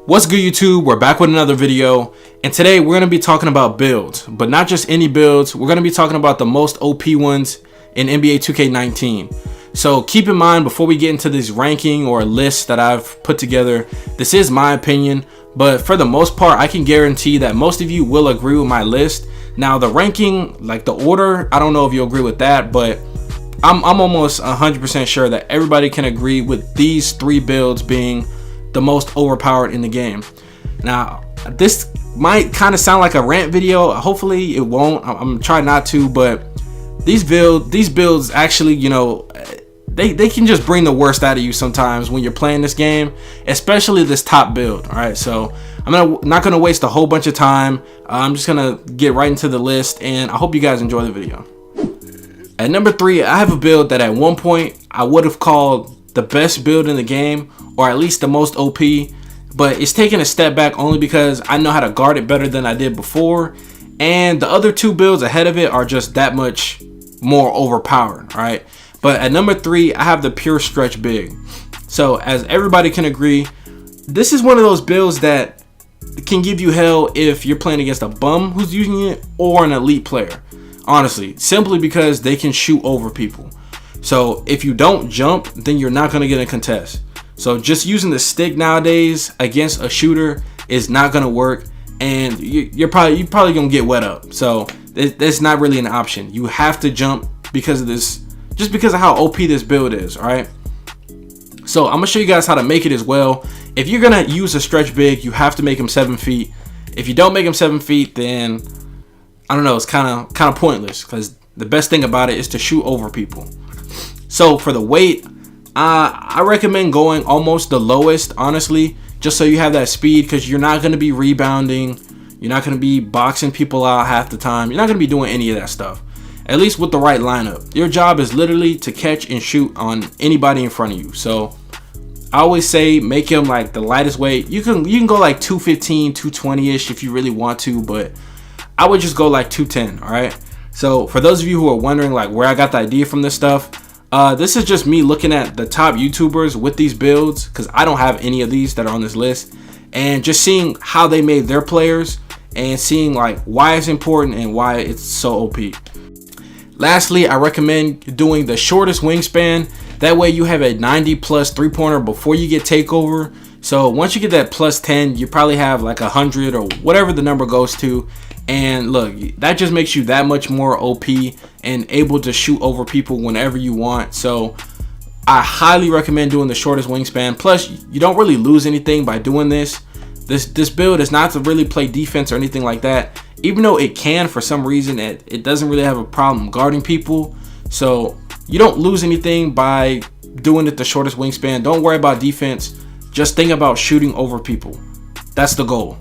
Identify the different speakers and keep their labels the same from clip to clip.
Speaker 1: What's good, YouTube? We're back with another video, and today we're going to be talking about builds, but not just any builds. We're going to be talking about the most OP ones in NBA 2K19. So keep in mind, before we get into this ranking or list that I've put together, this is my opinion, but for the most part I can guarantee that most of you will agree with my list. Now the ranking, like the order, I don't know if you'll agree with that, but I'm almost 100% sure that everybody can agree with these three builds being the most overpowered in the game. Now this might kind of sound like a rant video. Hopefully it won't. I'm trying not to, but these builds actually, you know, they can just bring the worst out of you sometimes when you're playing this game, especially this top build. All right, so I'm not gonna waste a whole bunch of time. I'm just gonna get right into the list, and I hope you guys enjoy the video. At number 3, I have a build that at one point I would have called the best build in the game, or at least the most OP, but it's taking a step back only because I know how to guard it better than I did before, and the other two builds ahead of it are just that much more overpowered. All right, but at number 3, I have the pure stretch big. So as everybody can agree, this is one of those builds that can give you hell if you're playing against a bum who's using it or an elite player, honestly, simply because they can shoot over people. So if you don't jump, then you're not going to get a contest. So just using the stick nowadays against a shooter is not going to work, and you're probably going to get wet up. So that's not really an option. You have to jump because of this, just because of how OP this build is. All right, so I'm gonna show you guys how to make it as well. If you're gonna use a stretch big, you have to make him 7 feet. If you don't make him 7 feet, then I don't know, it's kind of pointless, because the best thing about it is to shoot over people. So for the weight, I recommend going almost the lowest, honestly, just so you have that speed, because you're not going to be rebounding, you're not going to be boxing people out half the time, you're not going to be doing any of that stuff, at least with the right lineup. Your job is literally to catch and shoot on anybody in front of you. So I always say make him like the lightest weight. You can go like 215, 220-ish if you really want to, but I would just go like 210. All right, so for those of you who are wondering like where I got the idea from this stuff, this is just me looking at the top YouTubers with these builds, because I don't have any of these that are on this list, and just seeing how they made their players and seeing like why it's important and why it's so OP. Lastly, I recommend doing the shortest wingspan. That way you have a 90+ 3-pointer before you get takeover. So once you get that +10, you probably have like 100 or whatever the number goes to. And look, that just makes you that much more OP and able to shoot over people whenever you want. So I highly recommend doing the shortest wingspan. Plus, you don't really lose anything by doing this. This build is not to really play defense or anything like that, even though it can for some reason. It doesn't really have a problem guarding people. So you don't lose anything by doing it the shortest wingspan. Don't worry about defense. Just think about shooting over people. That's the goal.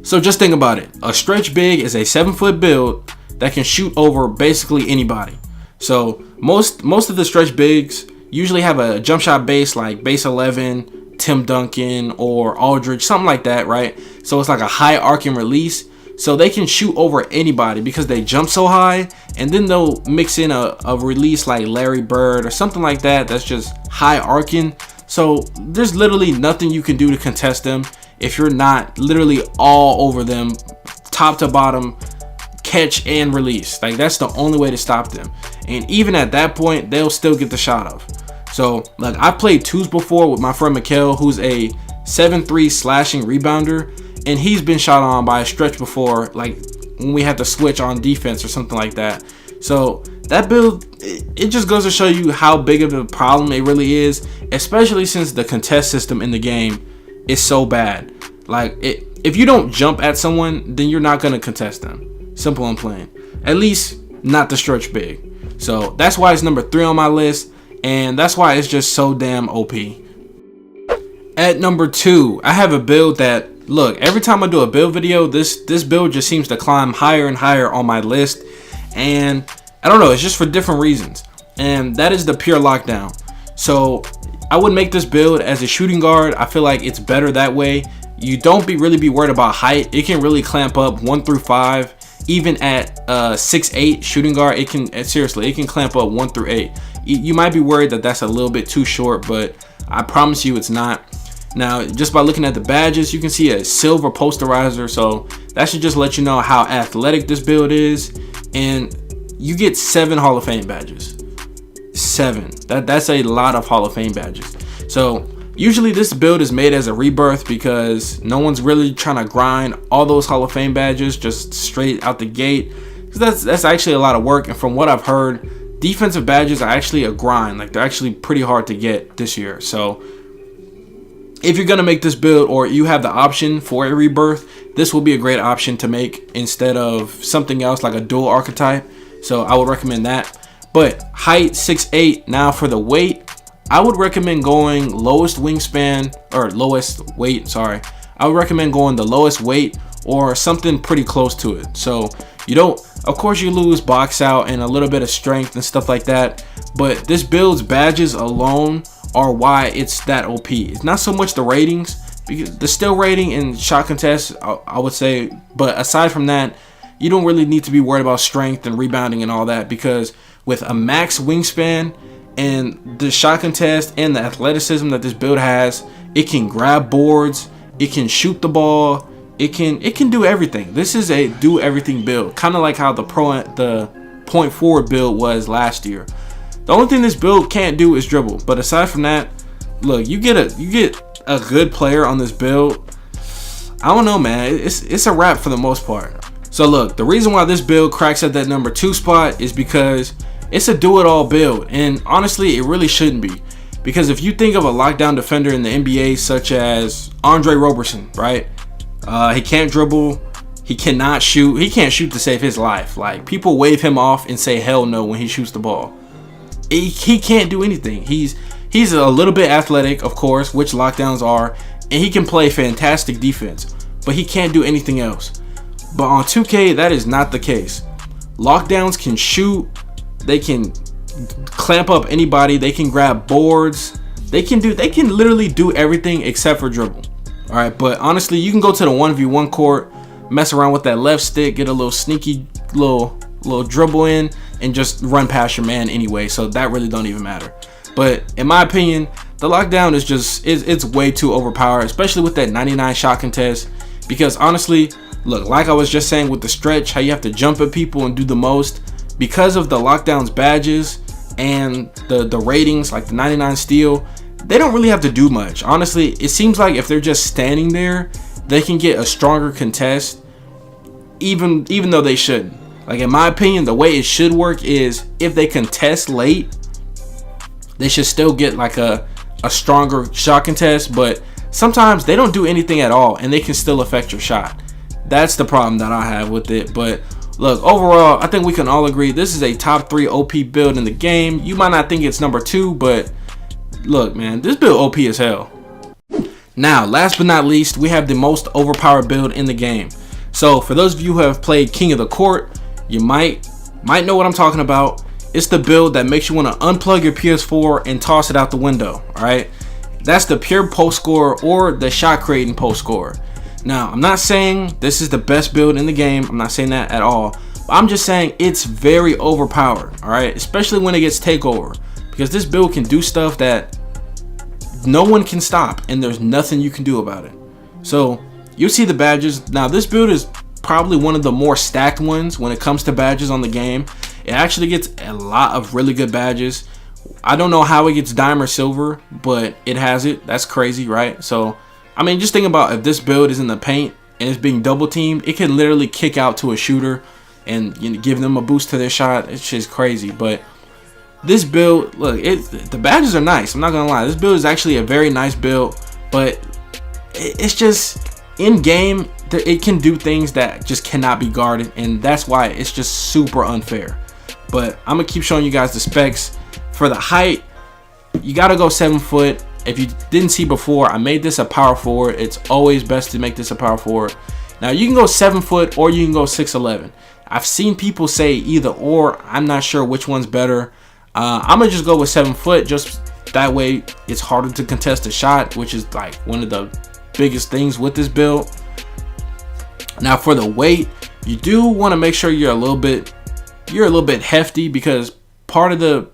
Speaker 1: So just think about it. A stretch big is a 7-foot build that can shoot over basically anybody. So most of the stretch bigs usually have a jump shot base like base 11, Tim Duncan, or Aldridge, something like that, right? So it's like a high arc and release. So they can shoot over anybody because they jump so high, and then they'll mix in a release like Larry Bird or something like that that's just high arcing. So there's literally nothing you can do to contest them if you're not literally all over them, top to bottom, catch and release. Like that's the only way to stop them. And even at that point, they'll still get the shot off. So like I played twos before with my friend Mikhail, who's a 7'3" slashing rebounder, and he's been shot on by a stretch before, like when we had to switch on defense or something like that. So that build, it just goes to show you how big of a problem it really is, especially since the contest system in the game is so bad. Like if you don't jump at someone, then you're not gonna contest them. Simple and plain. At least not the stretch big. So that's why it's number 3 on my list, and that's why it's just so damn OP. At number 2, I have a build that, look, every time I do a build video, this build just seems to climb higher and higher on my list, and I don't know, it's just for different reasons, and that is the pure lockdown. So I would make this build as a shooting guard. I feel like it's better that way. You don't really be worried about height. It can really clamp up 1 through 5. Even at 6'8" shooting guard, it can seriously, it can clamp up 1 through 8. You might be worried that that's a little bit too short, but I promise you it's not. Now, just by looking at the badges, you can see a silver posterizer, so that should just let you know how athletic this build is. And you get 7 Hall of Fame badges. 7. That's a lot of Hall of Fame badges. So usually this build is made as a rebirth because no one's really trying to grind all those Hall of Fame badges just straight out the gate, because that's actually a lot of work. And from what I've heard, defensive badges are actually a grind. Like, they're actually pretty hard to get this year. So if you're gonna make this build, or you have the option for a rebirth, this will be a great option to make instead of something else like a dual archetype. So I would recommend that. But height 6'8". Now for the weight, I would recommend going lowest wingspan, or lowest weight, sorry. I would recommend going the lowest weight or something pretty close to it. So you don't, of course you lose box out and a little bit of strength and stuff like that, but this build's badges alone are why it's that OP. It's not so much the ratings, because the still rating and shot contest, I would say, but aside from that, you don't really need to be worried about strength and rebounding and all that, because with a max wingspan and the shot contest and the athleticism that this build has, it can grab boards, it can shoot the ball, it can do everything. This is a do everything build, kind of like how the point forward build was last year. The only thing this build can't do is dribble, but aside from that, look, you get a good player on this build. I don't know, man, it's a wrap for the most part. So look, the reason why this build cracks at that number 2 spot is because it's a do-it-all build, and honestly, it really shouldn't be. Because if you think of a lockdown defender in the NBA such as Andre Roberson, right? He can't dribble, he cannot shoot, he can't shoot to save his life. Like, people wave him off and say hell no when he shoots the ball. He can't do anything. He's a little bit athletic, of course, which lockdowns are, and he can play fantastic defense, but he can't do anything else. But on 2K, that is not the case. Lockdowns can shoot, they can clamp up anybody, they can grab boards, they can literally do everything except for dribble. All right, but honestly, you can go to the 1v1 court, mess around with that left stick, get a little sneaky little dribble in, and just run past your man anyway, so that really don't even matter. But in my opinion, the lockdown is just it's way too overpowered, especially with that 99 shot contest, because honestly, look, like I was just saying with the stretch, how you have to jump at people and do the most, because of the lockdown's badges and the ratings, like the 99 steal, they don't really have to do much. Honestly, it seems like if they're just standing there, they can get a stronger contest, even though they shouldn't. Like, in my opinion, the way it should work is if they contest late, they should still get like a stronger shot contest, but sometimes they don't do anything at all and they can still affect your shot. That's the problem that I have with it. But look, overall, I think we can all agree this is a top 3 OP build in the game. You might not think it's number 2, but look, man, this build OP as hell. Now, last but not least, we have the most overpowered build in the game. So for those of you who have played King of the Court, you might know what I'm talking about. It's the build that makes you want to unplug your PS4 and toss it out the window. All right, that's the pure post scorer or the shot creating post scorer. Now, I'm not saying this is the best build in the game. I'm not saying that at all. But I'm just saying it's very overpowered. All right, especially when it gets takeover, because this build can do stuff that no one can stop, and there's nothing you can do about it. So you see the badges. Now, this build is probably one of the more stacked ones when it comes to badges on the game. It actually gets a lot of really good badges. I don't know how it gets dime or silver, but it has it. That's crazy, right? So, I mean, just think about if this build is in the paint and it's being double teamed, it can literally kick out to a shooter and, you know, give them a boost to their shot. It's just crazy. But this build, look, the badges are nice. I'm not gonna lie. This build is actually a very nice build, but it's just in game, it can do things that just cannot be guarded, and that's why it's just super unfair. But I'm gonna keep showing you guys the specs. For the height, you gotta go 7 foot. If you didn't see before, I made this a power forward. It's always best to make this a power forward. Now, you can go 7 foot or you can go 6'11". I've seen people say either or. I'm not sure which one's better. I'm gonna just go with 7 foot, just that way it's harder to contest a shot, which is like one of the biggest things with this build. Now, for the weight, you do want to make sure you're a little bit hefty, because part of the,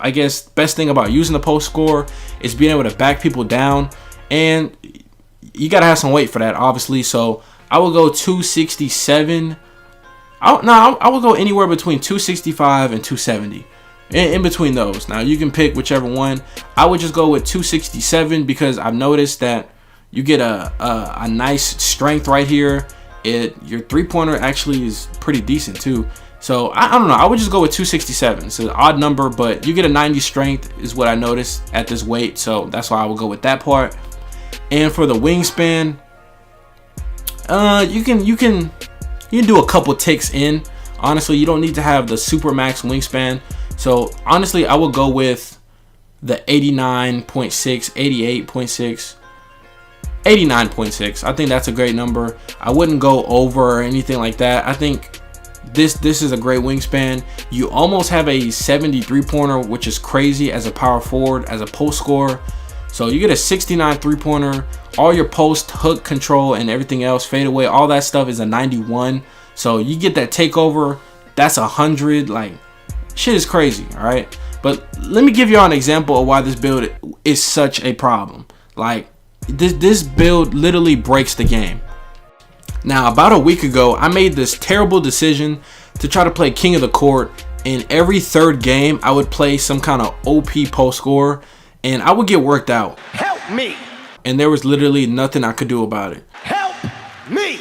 Speaker 1: I guess, best thing about using the post score is being able to back people down and you gotta have some weight for that, obviously. So I will go 267. I will go anywhere between 265 and 270. In between those. Now you can pick whichever one. I would just go with 267 because I've noticed that you get a nice strength right here. Your 3-pointer actually is pretty decent too. So I don't know. I would just go with 267. It's an odd number, but you get a 90 strength is what I noticed at this weight. So that's why I would go with that part. And for the wingspan, you can do a couple ticks in. Honestly, you don't need to have the super max wingspan. So honestly, I would go with the 89.6, 88.6, 89.6. I think that's a great number. I wouldn't go over or anything like that. I think this is a great wingspan. You almost have a 73 pointer, which is crazy as a power forward, as a post scorer. So you get a 69 3-pointer. All your post, hook control, and everything else, fadeaway, all that stuff is a 91. So you get that takeover, that's 100. Like, shit is crazy, all right? But let me give you all an example of why this build is such a problem. Like, this build literally breaks the game. Now, about a week ago, I made this terrible decision to try to play King of the Court. In every third game, I would play some kind of OP post scorer, and I would get worked out.
Speaker 2: Help me!
Speaker 1: And there was literally nothing I could do about it.
Speaker 2: Help me!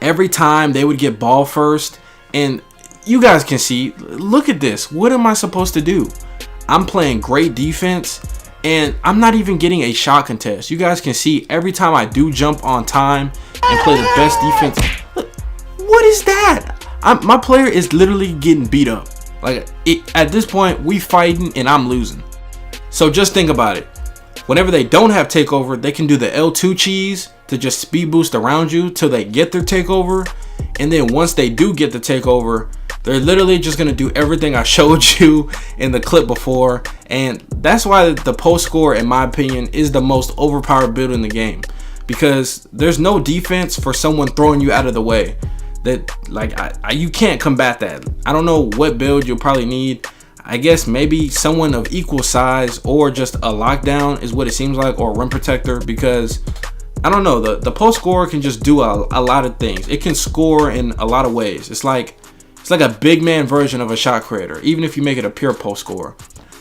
Speaker 1: Every time they would get ball first, and you guys can see, look at this. What am I supposed to do? I'm playing great defense, and I'm not even getting a shot contest. You guys can see every time I do jump on time and play the best defense. Look, what is that? My player is literally getting beat up. Like, at this point, we fighting and I'm losing. So just think about it. Whenever they don't have takeover, they can do the L2 cheese to just speed boost around you till they get their takeover. And then once they do get the takeover, they're literally just going to do everything I showed you in the clip before. And that's why the post score, in my opinion, is the most overpowered build in the game. Because there's no defense for someone throwing you out of the way. That, like, you can't combat that. I don't know what build you'll probably need. I guess maybe someone of equal size or just a lockdown is what it seems like, or a rim protector, because I don't know, the post scorer can just do a lot of things. It can score in a lot of ways. It's like a big man version of a shot creator, even if you make it a pure post scorer,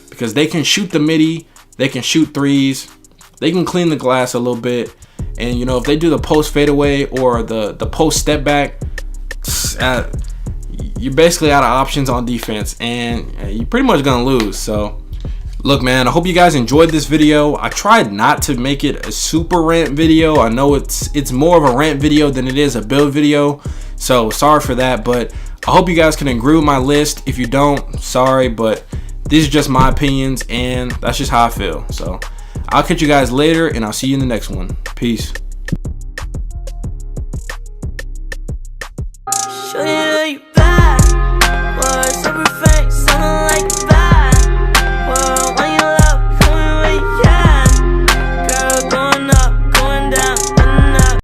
Speaker 1: because they can shoot the midi, they can shoot threes, they can clean the glass a little bit, and you know, if they do the post fadeaway or the post step back, you're basically out of options on defense, and you're pretty much gonna lose. So look, man, I hope you guys enjoyed this video. I tried not to make it a super rant video. I know it's more of a rant video than it is a build video, so sorry for that. But I hope you guys can agree with my list. If you don't, sorry, but these are just my opinions, and that's just how I feel. So I'll catch you guys later, and I'll see you in the next one. Peace.